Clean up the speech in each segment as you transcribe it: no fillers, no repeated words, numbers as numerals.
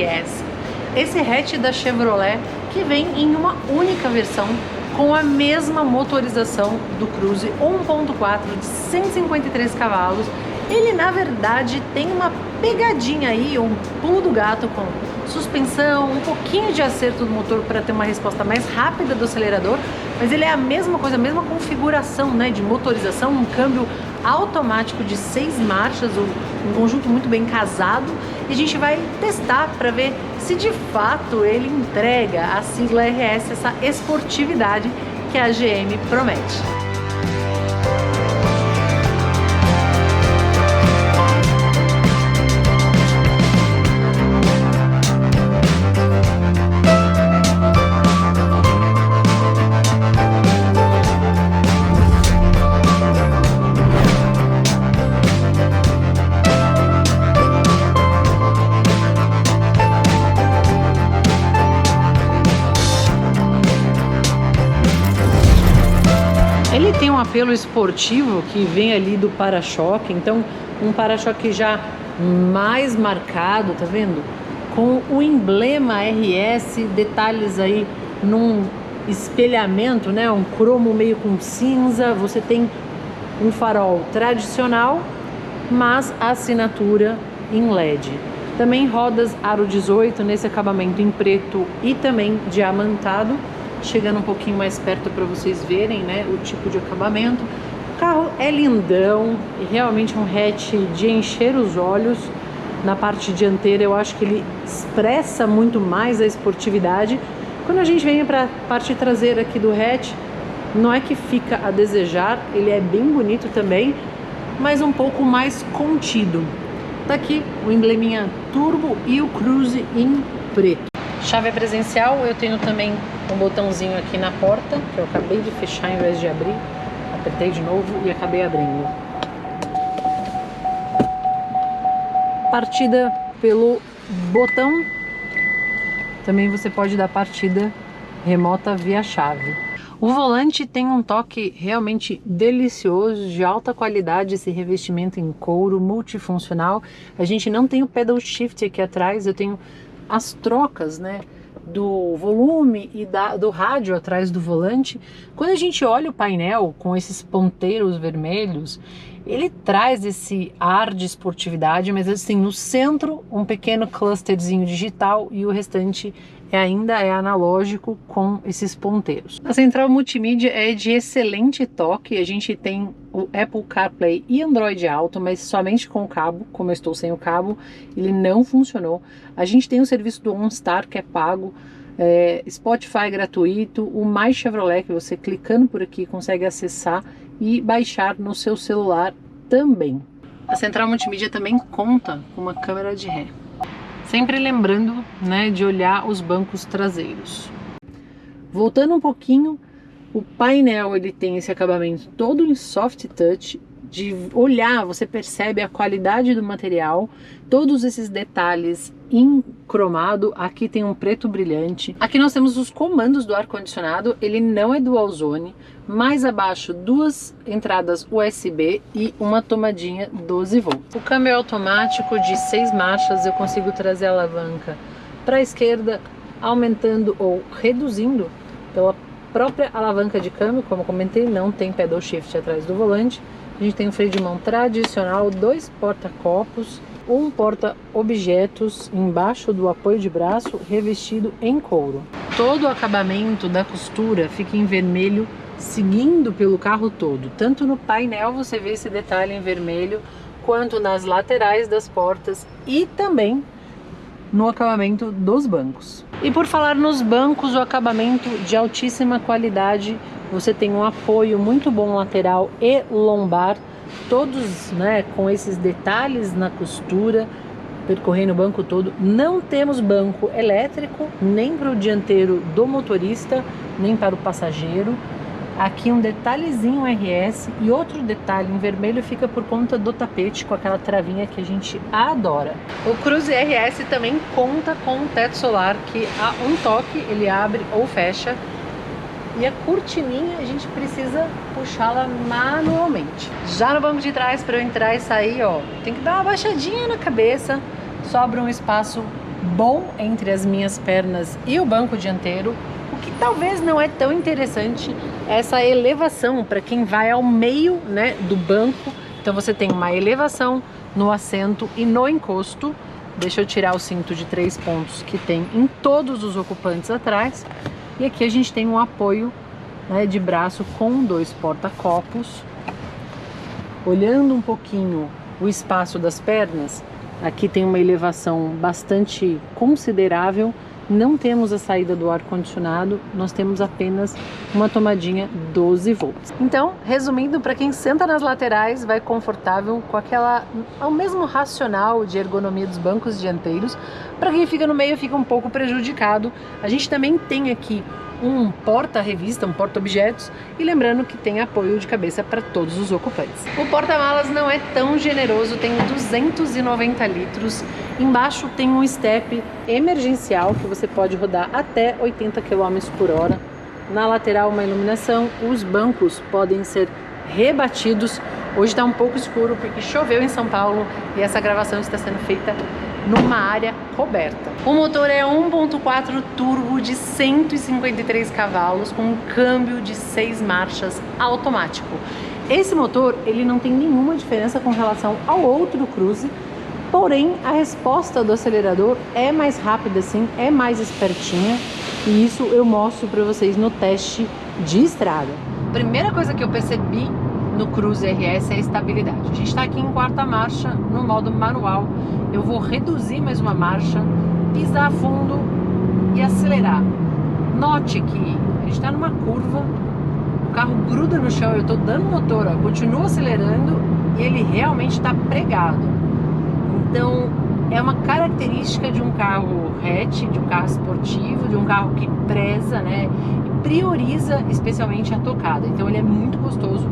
RS. Esse hatch da Chevrolet que vem em uma única versão com a mesma motorização do Cruze 1.4 de 153 cavalos. Ele na verdade tem uma pegadinha aí, um pulo do gato com suspensão, um pouquinho de acerto do motor para ter uma resposta mais rápida do acelerador, mas ele é a mesma coisa, a mesma configuração, né, de motorização, um câmbio automático de 6 marchas, um conjunto muito bem casado, e a gente vai testar para ver se de fato ele entrega a sigla RS, essa esportividade que a GM promete. Ele tem um apelo esportivo que vem ali do para-choque, então um para-choque já mais marcado, tá vendo? Com o emblema RS, detalhes aí num espelhamento, né? Um cromo meio com cinza. Você tem um farol tradicional, mas a assinatura em LED. Também rodas aro 18 nesse acabamento em preto e também diamantado. Chegando um pouquinho mais perto para vocês verem, né, o tipo de acabamento. O carro é lindão e realmente um hatch de encher os olhos. Na parte dianteira eu acho que ele expressa muito mais a esportividade. Quando a gente vem para a parte traseira aqui do hatch, não é que fica a desejar, ele é bem bonito também, mas um pouco mais contido. Tá aqui o embleminha turbo e o Cruze em preto. Chave presencial, eu tenho também um botãozinho aqui na porta, que eu acabei de fechar em vez de abrir. Apertei de novo e acabei abrindo. Partida pelo botão. Também você pode dar partida remota via chave. O volante tem um toque realmente delicioso, de alta qualidade, esse revestimento em couro multifuncional. A gente não tem o pedal shift aqui atrás, eu tenho as trocas, né, do volume e do rádio atrás do volante. Quando a gente olha o painel com esses ponteiros vermelhos, ele traz esse ar de esportividade, mas assim, no centro um pequeno clusterzinho digital e o restante ainda é analógico com esses ponteiros. A central multimídia é de excelente toque, a gente tem o Apple CarPlay e Android Auto, mas somente com o cabo. Como eu estou sem o cabo, ele não funcionou. A gente tem o serviço do OnStar, que é pago, Spotify gratuito, o Mais Chevrolet, que você clicando por aqui consegue acessar e baixar no seu celular também. A central multimídia também conta com uma câmera de ré. Sempre lembrando, né, de olhar os bancos traseiros. Voltando um pouquinho, o painel ele tem esse acabamento todo em soft touch. De olhar, você percebe a qualidade do material, todos esses detalhes em cromado. Aqui tem um preto brilhante. Aqui nós temos os comandos do ar-condicionado, ele não é dual zone. Mais abaixo, duas entradas USB e uma tomadinha 12 volts. O câmbio é automático de 6 marchas, eu consigo trazer a alavanca para a esquerda, aumentando ou reduzindo pela própria alavanca de câmbio. Como comentei, não tem pedal shift atrás do volante. A gente tem um freio de mão tradicional, 2 porta-copos, um porta-objetos embaixo do apoio de braço, revestido em couro. Todo o acabamento da costura fica em vermelho, seguindo pelo carro todo. Tanto no painel você vê esse detalhe em vermelho, quanto nas laterais das portas e também no acabamento dos bancos. E por falar nos bancos, o acabamento de altíssima qualidade. Você tem um apoio muito bom lateral e lombar, todos, né, com esses detalhes na costura, percorrendo o banco todo. Não temos banco elétrico, nem para o dianteiro do motorista, nem para o passageiro. Aqui um detalhezinho RS e outro detalhe em vermelho fica por conta do tapete com aquela travinha que a gente adora. O Cruze RS também conta com um teto solar que a um toque ele abre ou fecha. E a cortininha a gente precisa puxá-la manualmente. Já no banco de trás, para eu entrar e sair, ó, tem que dar uma baixadinha na cabeça. Sobra um espaço bom entre as minhas pernas e o banco dianteiro. O que talvez não é tão interessante é essa elevação para quem vai ao meio, né, do banco. Então você tem uma elevação no assento e no encosto. Deixa eu tirar o cinto de 3 pontos que tem em todos os ocupantes atrás. E aqui a gente tem um apoio, né, de braço com 2 porta-copos. Olhando um pouquinho o espaço das pernas, aqui tem uma elevação bastante considerável. Não temos a saída do ar-condicionado, nós temos apenas uma tomadinha 12 volts. Então, resumindo, para quem senta nas laterais, vai confortável com o mesmo racional de ergonomia dos bancos dianteiros. Para quem fica no meio, fica um pouco prejudicado. A gente também tem aqui um porta-revista, um porta-objetos, e lembrando que tem apoio de cabeça para todos os ocupantes. O porta-malas não é tão generoso, tem 290 litros. Embaixo tem um step emergencial que você pode rodar até 80 km por hora. Na lateral, uma iluminação. Os bancos podem ser rebatidos. Hoje está um pouco escuro porque choveu em São Paulo e essa gravação está sendo feita numa área coberta. O motor é 1.4 turbo de 153 cavalos com um câmbio de 6 marchas automático. Esse motor ele não tem nenhuma diferença com relação ao outro Cruze, porém a resposta do acelerador é mais rápida, sim, é mais espertinha, e isso eu mostro para vocês no teste de estrada. Primeira coisa que eu percebi no Cruze RS é a estabilidade. A gente está aqui em 4ª marcha no modo manual. Eu vou reduzir mais uma marcha, pisar fundo e acelerar. Note que a gente está numa curva, o carro gruda no chão, eu estou dando motor, ó, continuo acelerando e ele realmente está pregado. Então é uma característica de um carro hatch, de um carro esportivo, de um carro que preza, né, e prioriza especialmente a tocada. Então ele é muito gostoso.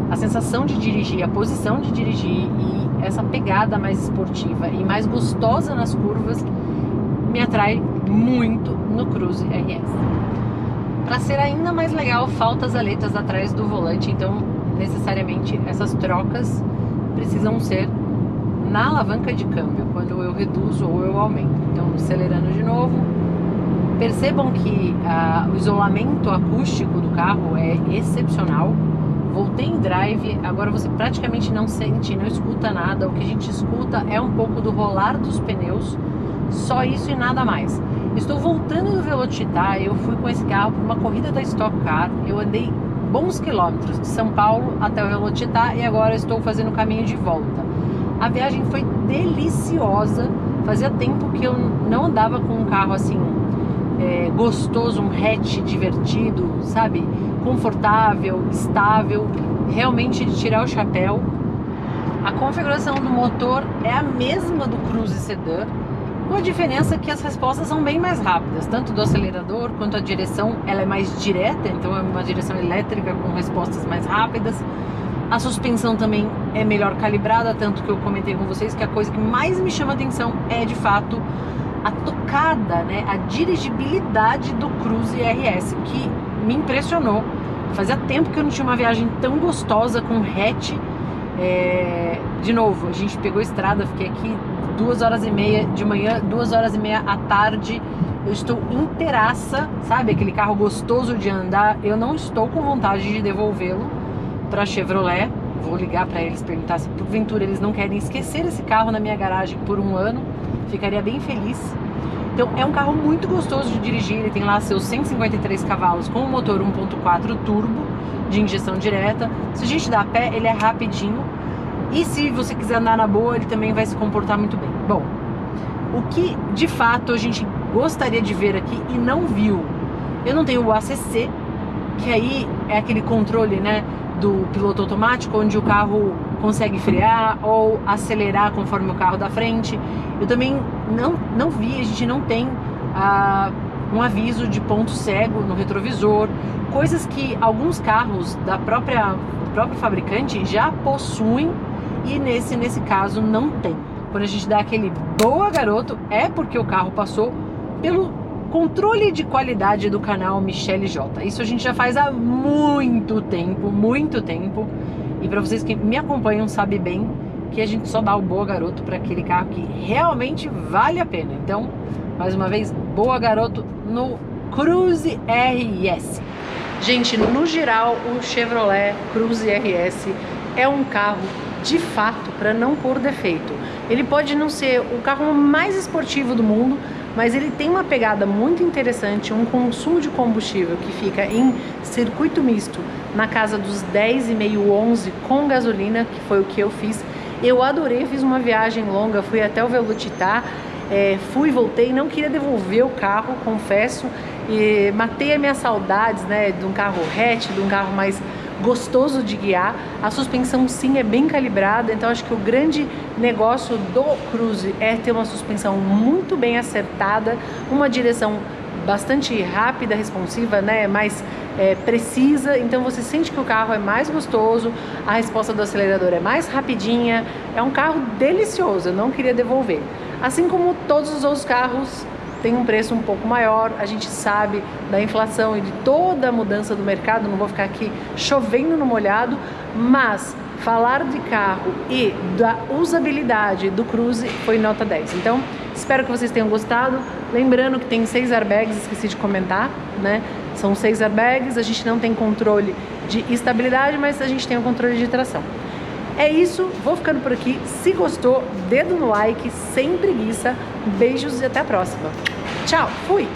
A sensação de dirigir, a posição de dirigir e essa pegada mais esportiva e mais gostosa nas curvas me atrai muito no Cruze RS. Para ser ainda mais legal, faltam as aletas atrás do volante, então necessariamente essas trocas precisam ser na alavanca de câmbio, quando eu reduzo ou eu aumento. Então, acelerando de novo, percebam que o isolamento acústico do carro é excepcional. Voltei em drive, agora você praticamente não sente, não escuta nada. O que a gente escuta é um pouco do rolar dos pneus, só isso e nada mais. Estou voltando do Velocitar, eu fui com esse carro para uma corrida da Stock Car, eu andei bons quilômetros de São Paulo até o Velocitar e agora estou fazendo o caminho de volta. A viagem foi deliciosa, fazia tempo que eu não andava com um carro assim, gostoso, um hatch divertido, sabe? Confortável, estável, realmente de tirar o chapéu. A configuração do motor é a mesma do Cruze Sedan, com a diferença que as respostas são bem mais rápidas, tanto do acelerador quanto a direção, ela é mais direta, então é uma direção elétrica com respostas mais rápidas. A suspensão também é melhor calibrada, tanto que eu comentei com vocês que a coisa que mais me chama a atenção é de fato a tocada, né, a dirigibilidade do Cruze RS, que me impressionou. Fazia tempo que eu não tinha uma viagem tão gostosa com hatch. De novo, a gente pegou estrada, fiquei aqui 2h30 de manhã, 2h30 à tarde. Eu estou inteiraça, sabe? Aquele carro gostoso de andar. Eu não estou com vontade de devolvê-lo para Chevrolet. Vou ligar para eles, perguntar se porventura eles não querem esquecer esse carro na minha garagem por um ano. Ficaria bem feliz. Então é um carro muito gostoso de dirigir, ele tem lá seus 153 cavalos com um motor 1.4 turbo de injeção direta. Se a gente dá a pé, ele é rapidinho, e se você quiser andar na boa, ele também vai se comportar muito bem. Bom, o que de fato a gente gostaria de ver aqui e não viu, eu não tenho o ACC, que aí é aquele controle, né, do piloto automático, onde o carro consegue frear ou acelerar conforme o carro da frente. Eu também não vi, a gente não tem um aviso de ponto cego no retrovisor, coisas que alguns carros do próprio fabricante já possuem e nesse caso não tem. Quando a gente dá aquele boa garoto, é porque o carro passou pelo controle de qualidade do canal Michele J. Isso a gente já faz há muito tempo, e para vocês que me acompanham sabem bem que a gente só dá o Boa Garoto para aquele carro que realmente vale a pena. Então, mais uma vez, Boa Garoto no Cruze RS. Gente, no geral, o Chevrolet Cruze RS é um carro de fato para não pôr defeito. Ele pode não ser o carro mais esportivo do mundo, mas ele tem uma pegada muito interessante, um consumo de combustível que fica em circuito misto na casa dos 10,5, 11 com gasolina, que foi o que eu fiz. Eu adorei, fiz uma viagem longa, fui até o Velocitar, fui e voltei, não queria devolver o carro, confesso, e matei as minhas saudades, né, de um carro hatch, de um carro mais gostoso de guiar. A suspensão sim é bem calibrada, então acho que o grande negócio do Cruze é ter uma suspensão muito bem acertada, uma direção bastante rápida, responsiva, né, mais precisa, então você sente que o carro é mais gostoso, a resposta do acelerador é mais rapidinha, é um carro delicioso, eu não queria devolver. Assim como todos os outros carros tem um preço um pouco maior, a gente sabe da inflação e de toda a mudança do mercado, não vou ficar aqui chovendo no molhado, mas falar de carro e da usabilidade do Cruze foi nota 10. Então, espero que vocês tenham gostado. Lembrando que tem 6 airbags, esqueci de comentar, né? São 6 airbags, a gente não tem controle de estabilidade, mas a gente tem o controle de tração. É isso, vou ficando por aqui. Se gostou, dedo no like, sem preguiça. Beijos e até a próxima. Tchau, fui!